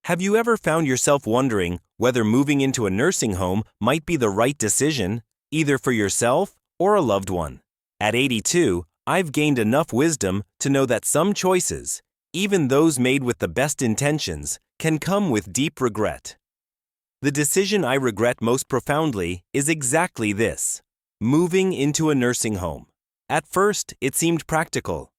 Have you ever found yourself wondering whether moving into a nursing home might be the right decision, either for yourself or a loved one? At 82, I've gained enough wisdom to know that some choices, even those made with the best intentions, can come with deep regret. The decision I regret most profoundly is exactly this: moving into a nursing home. At first, it seemed practical.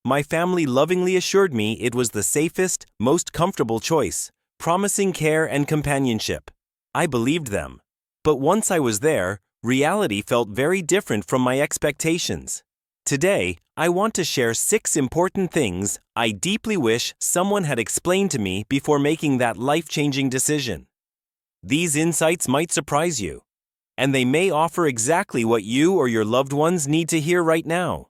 My family lovingly assured me it was the safest, most comfortable choice, promising care and companionship. I believed them. But once I was there, reality felt very different from my expectations. Today, I want to share 6 important things I deeply wish someone had explained to me before making that life-changing decision. These insights might surprise you, and they may offer exactly what you or your loved ones need to hear right now.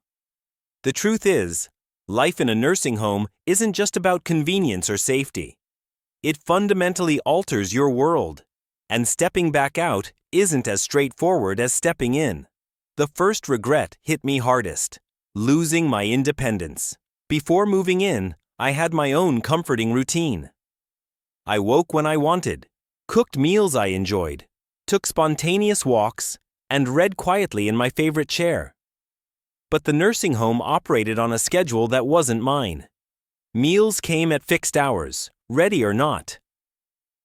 The truth is, life in a nursing home isn't just about convenience or safety. It fundamentally alters your world, and stepping back out isn't as straightforward as stepping in. The first regret hit me hardest: losing my independence. Before moving in, I had my own comforting routine. I woke when I wanted, cooked meals I enjoyed, took spontaneous walks, and read quietly in my favorite chair. But the nursing home operated on a schedule that wasn't mine. Meals came at fixed hours, ready or not.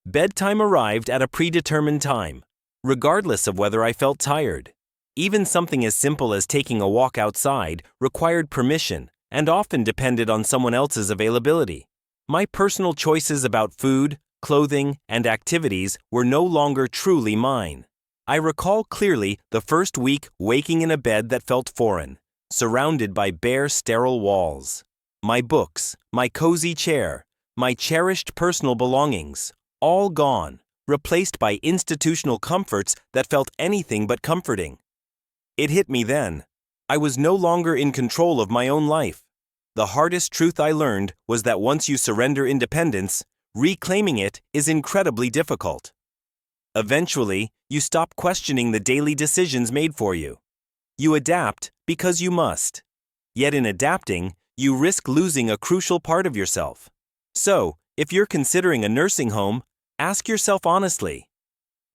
Bedtime arrived at a predetermined time, regardless of whether I felt tired. Even something as simple as taking a walk outside required permission and often depended on someone else's availability. My personal choices about food, clothing, and activities were no longer truly mine. I recall clearly the first week waking in a bed that felt foreign, surrounded by bare, sterile walls. My books, my cozy chair, my cherished personal belongings, all gone, replaced by institutional comforts that felt anything but comforting. It hit me then. I was no longer in control of my own life. The hardest truth I learned was that once you surrender independence, reclaiming it is incredibly difficult. Eventually, you stop questioning the daily decisions made for you. You adapt because you must. Yet in adapting, you risk losing a crucial part of yourself. So, if you're considering a nursing home, ask yourself honestly: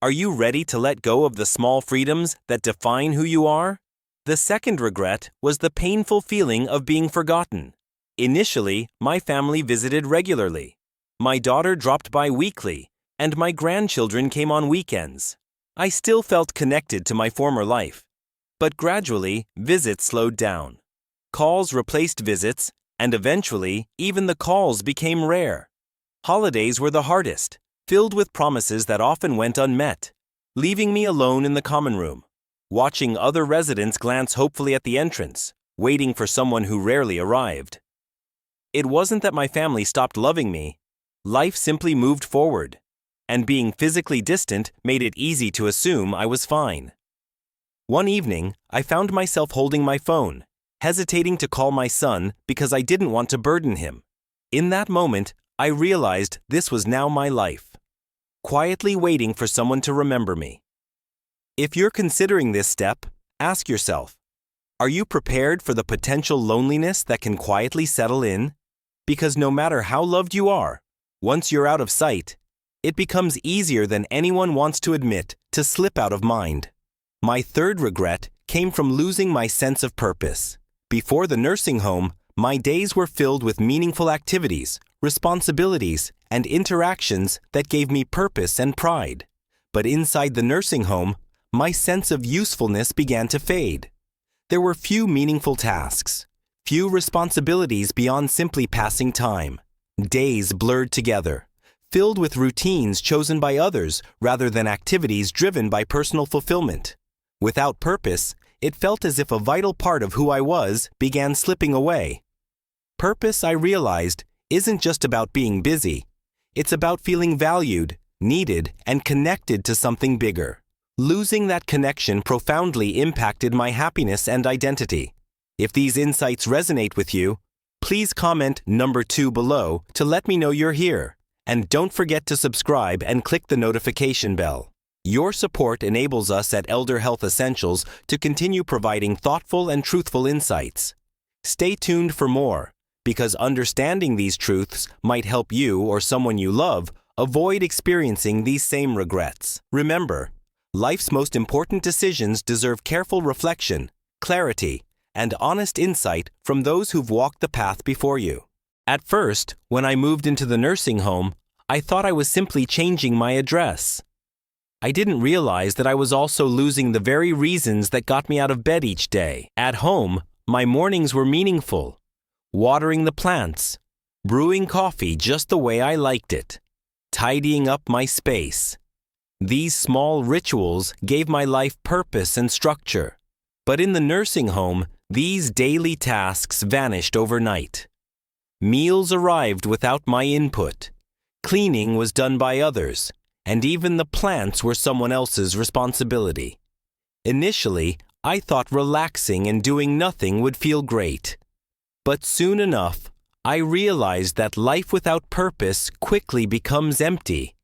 are you ready to let go of the small freedoms that define who you are? The second regret was the painful feeling of being forgotten. Initially, my family visited regularly. My daughter dropped by weekly, and my grandchildren came on weekends. I still felt connected to my former life. But gradually, visits slowed down. Calls replaced visits, and eventually, even the calls became rare. Holidays were the hardest, filled with promises that often went unmet, leaving me alone in the common room, watching other residents glance hopefully at the entrance, waiting for someone who rarely arrived. It wasn't that my family stopped loving me. Life simply moved forward, and being physically distant made it easy to assume I was fine. One evening, I found myself holding my phone, hesitating to call my son because I didn't want to burden him. In that moment, I realized this was now my life, quietly waiting for someone to remember me. If you're considering this step, ask yourself, are you prepared for the potential loneliness that can quietly settle in? Because no matter how loved you are, once you're out of sight, it becomes easier than anyone wants to admit to slip out of mind. My third regret came from losing my sense of purpose. Before the nursing home, my days were filled with meaningful activities, responsibilities, and interactions that gave me purpose and pride. But inside the nursing home, my sense of usefulness began to fade. There were few meaningful tasks, few responsibilities beyond simply passing time. Days blurred together, filled with routines chosen by others rather than activities driven by personal fulfillment. Without purpose, it felt as if a vital part of who I was began slipping away. Purpose, I realized, isn't just about being busy. It's about feeling valued, needed, and connected to something bigger. Losing that connection profoundly impacted my happiness and identity. If these insights resonate with you, please comment number 2 below to let me know you're here. And don't forget to subscribe and click the notification bell. Your support enables us at Elder Health Essentials to continue providing thoughtful and truthful insights. Stay tuned for more, because understanding these truths might help you or someone you love Avoid experiencing these same regrets. Remember, life's most important decisions deserve careful reflection, clarity, and honest insight from those who've walked the path before you. At first, when I moved into the nursing home, I thought I was simply changing my address. I didn't realize that I was also losing the very reasons that got me out of bed each day. At home, my mornings were meaningful. Watering the plants, brewing coffee just the way I liked it, tidying up my space. These small rituals gave my life purpose and structure. But in the nursing home, these daily tasks vanished overnight. Meals arrived without my input. Cleaning was done by others, and even the plants were someone else's responsibility. Initially, I thought relaxing and doing nothing would feel great. But soon enough, I realized that life without purpose quickly becomes empty.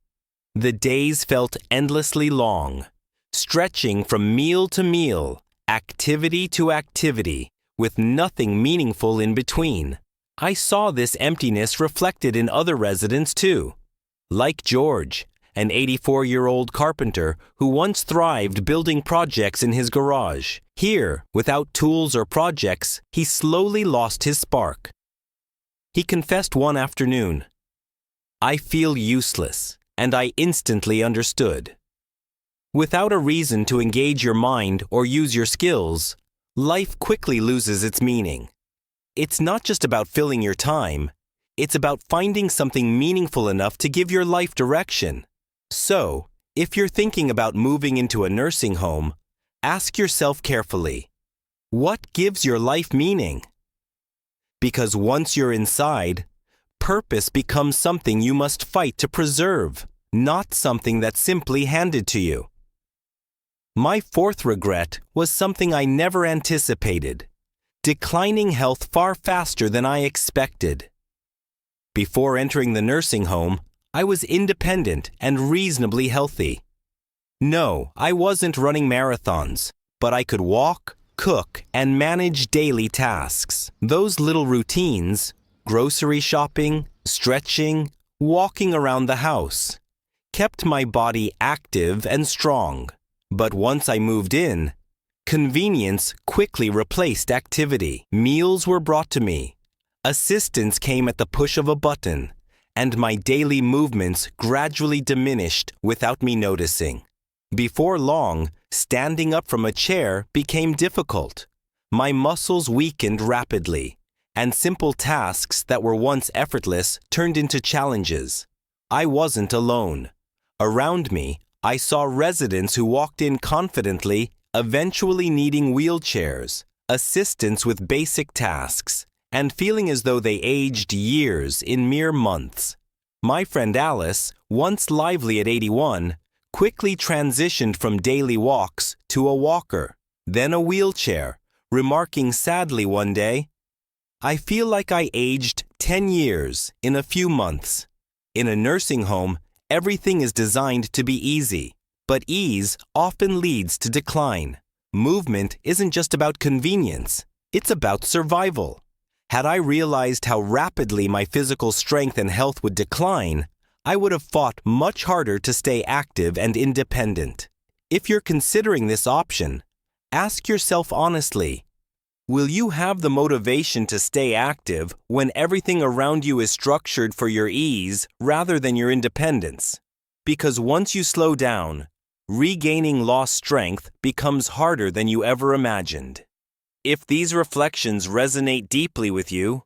The days felt endlessly long, stretching from meal to meal, activity to activity, with nothing meaningful in between. I saw this emptiness reflected in other residents too, like George, an 84-year-old carpenter who once thrived building projects in his garage. Here, without tools or projects, he slowly lost his spark. He confessed one afternoon, "I feel useless," and I instantly understood. Without a reason to engage your mind or use your skills, life quickly loses its meaning. It's not just about filling your time, it's about finding something meaningful enough to give your life direction. So, if you're thinking about moving into a nursing home, ask yourself carefully, what gives your life meaning? Because once you're inside, purpose becomes something you must fight to preserve, not something that's simply handed to you. My fourth regret was something I never anticipated: declining health far faster than I expected. Before entering the nursing home, I was independent and reasonably healthy. No, I wasn't running marathons, but I could walk, cook, and manage daily tasks. Those little routines, grocery shopping, stretching, walking around the house, kept my body active and strong. But once I moved in, convenience quickly replaced activity. Meals were brought to me. Assistance came at the push of a button, and my daily movements gradually diminished without me noticing. Before long, standing up from a chair became difficult. My muscles weakened rapidly, and simple tasks that were once effortless turned into challenges. I wasn't alone. Around me, I saw residents who walked in confidently, eventually needing wheelchairs, assistance with basic tasks, and feeling as though they aged years in mere months. My friend Alice, once lively at 81, quickly transitioned from daily walks to a walker, then a wheelchair, remarking sadly one day, "I feel like I aged 10 years in a few months." In a nursing home, everything is designed to be easy, but ease often leads to decline. Movement isn't just about convenience, it's about survival. Had I realized how rapidly my physical strength and health would decline, I would have fought much harder to stay active and independent. If you're considering this option, ask yourself honestly, will you have the motivation to stay active when everything around you is structured for your ease rather than your independence? Because once you slow down, regaining lost strength becomes harder than you ever imagined. If these reflections resonate deeply with you,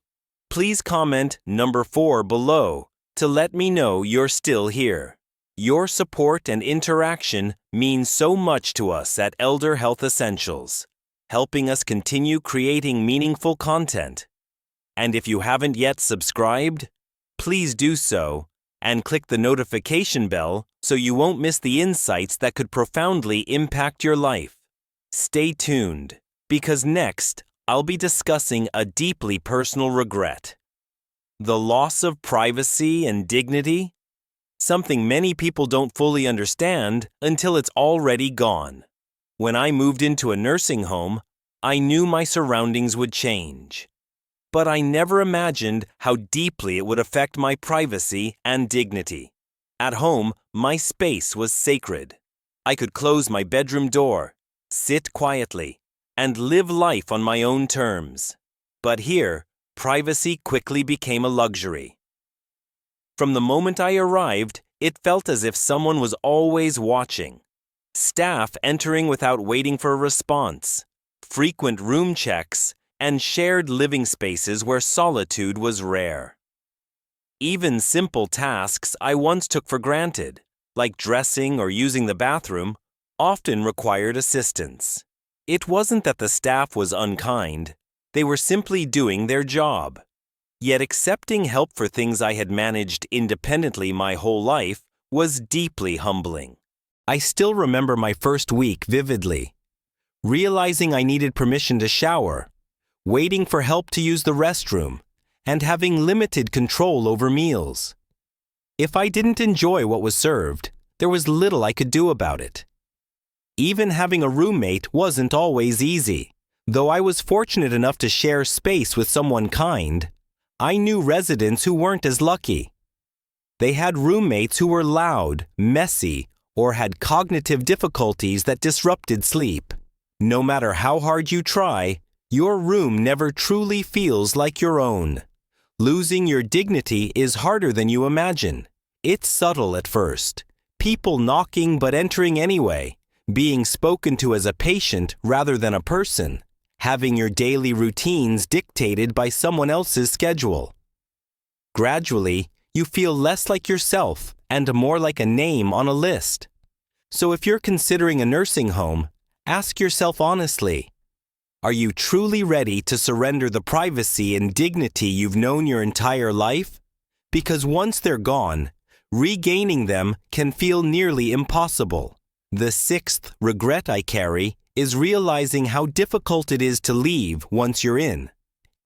please comment number 4 below to let me know you're still here. Your support and interaction mean so much to us at Elder Health Essentials, helping us continue creating meaningful content. And if you haven't yet subscribed, please do so and click the notification bell so you won't miss the insights that could profoundly impact your life. Stay tuned, because next I'll be discussing a deeply personal regret: the loss of privacy and dignity, something many people don't fully understand until it's already gone. When I moved into a nursing home, I knew my surroundings would change. But I never imagined how deeply it would affect my privacy and dignity. At home, my space was sacred. I could close my bedroom door, sit quietly, and live life on my own terms. But here, privacy quickly became a luxury. From the moment I arrived, it felt as if someone was always watching. Staff entering without waiting for a response, frequent room checks, and shared living spaces where solitude was rare. Even simple tasks I once took for granted, like dressing or using the bathroom, often required assistance. It wasn't that the staff was unkind, they were simply doing their job. Yet accepting help for things I had managed independently my whole life was deeply humbling. I still remember my first week vividly. Realizing I needed permission to shower, waiting for help to use the restroom, and having limited control over meals. If I didn't enjoy what was served, there was little I could do about it. Even having a roommate wasn't always easy. Though I was fortunate enough to share space with someone kind, I knew residents who weren't as lucky. They had roommates who were loud, messy, or had cognitive difficulties that disrupted sleep. No matter how hard you try, your room never truly feels like your own. Losing your dignity is harder than you imagine. It's subtle at first. People knocking but entering anyway, being spoken to as a patient rather than a person, having your daily routines dictated by someone else's schedule. Gradually, you feel less like yourself and more like a name on a list. So if you're considering a nursing home, ask yourself honestly, are you truly ready to surrender the privacy and dignity you've known your entire life? Because once they're gone, regaining them can feel nearly impossible. The sixth regret I carry is realizing how difficult it is to leave once you're in.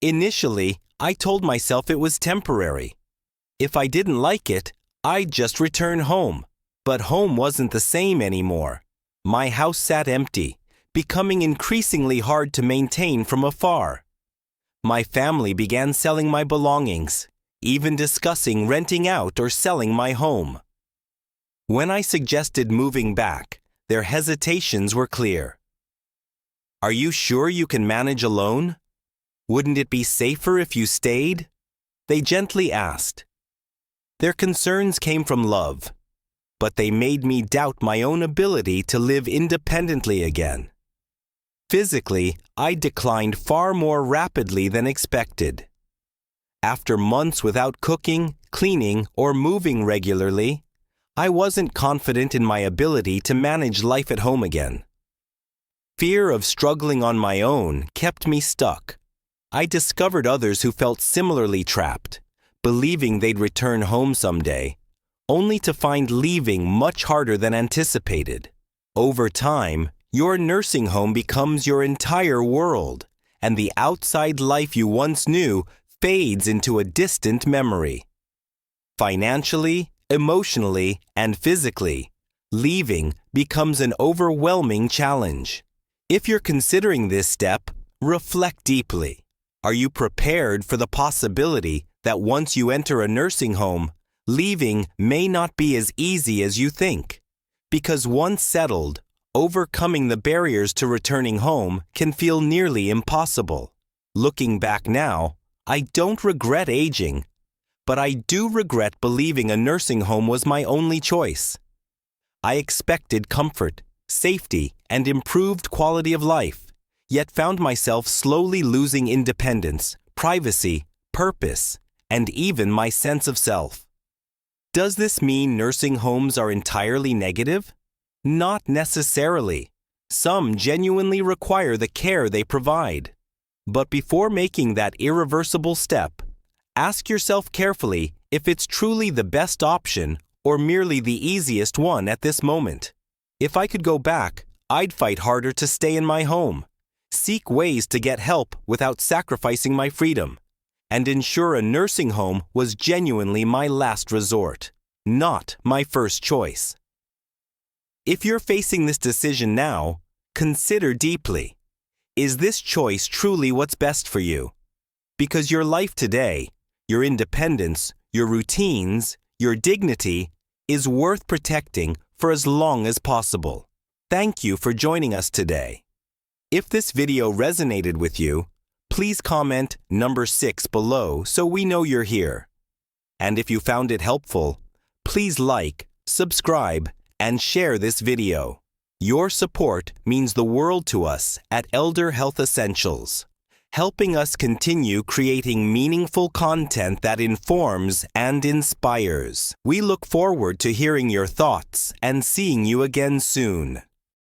Initially, I told myself it was temporary. If I didn't like it, I'd just return home. But home wasn't the same anymore. My house sat empty, becoming increasingly hard to maintain from afar. My family began selling my belongings, even discussing renting out or selling my home. When I suggested moving back, their hesitations were clear. Are you sure you can manage alone? Wouldn't it be safer if you stayed? They gently asked. Their concerns came from love, but they made me doubt my own ability to live independently again. Physically, I declined far more rapidly than expected. After months without cooking, cleaning, or moving regularly, I wasn't confident in my ability to manage life at home again. Fear of struggling on my own kept me stuck. I discovered others who felt similarly trapped, believing they'd return home someday, only to find leaving much harder than anticipated. Over time, your nursing home becomes your entire world, and the outside life you once knew fades into a distant memory. Financially, emotionally, and physically, leaving becomes an overwhelming challenge. If you're considering this step, reflect deeply. Are you prepared for the possibility that once you enter a nursing home, leaving may not be as easy as you think? Because once settled, overcoming the barriers to returning home can feel nearly impossible. Looking back now, I don't regret aging, but I do regret believing a nursing home was my only choice. I expected comfort, safety, and improved quality of life, yet found myself slowly losing independence, privacy, purpose, and even my sense of self. Does this mean nursing homes are entirely negative? Not necessarily. Some genuinely require the care they provide. But before making that irreversible step, ask yourself carefully if it's truly the best option or merely the easiest one at this moment. If I could go back, I'd fight harder to stay in my home, seek ways to get help without sacrificing my freedom, and ensure a nursing home was genuinely my last resort, not my first choice. If you're facing this decision now, consider deeply. Is this choice truly what's best for you? Because your life today, your independence, your routines, your dignity, is worth protecting for as long as possible. Thank you for joining us today. If this video resonated with you, please comment number 6 below so we know you're here. And if you found it helpful, please like, subscribe, and share this video. Your support means the world to us at Elder Health Essentials, helping us continue creating meaningful content that informs and inspires. We look forward to hearing your thoughts and seeing you again soon.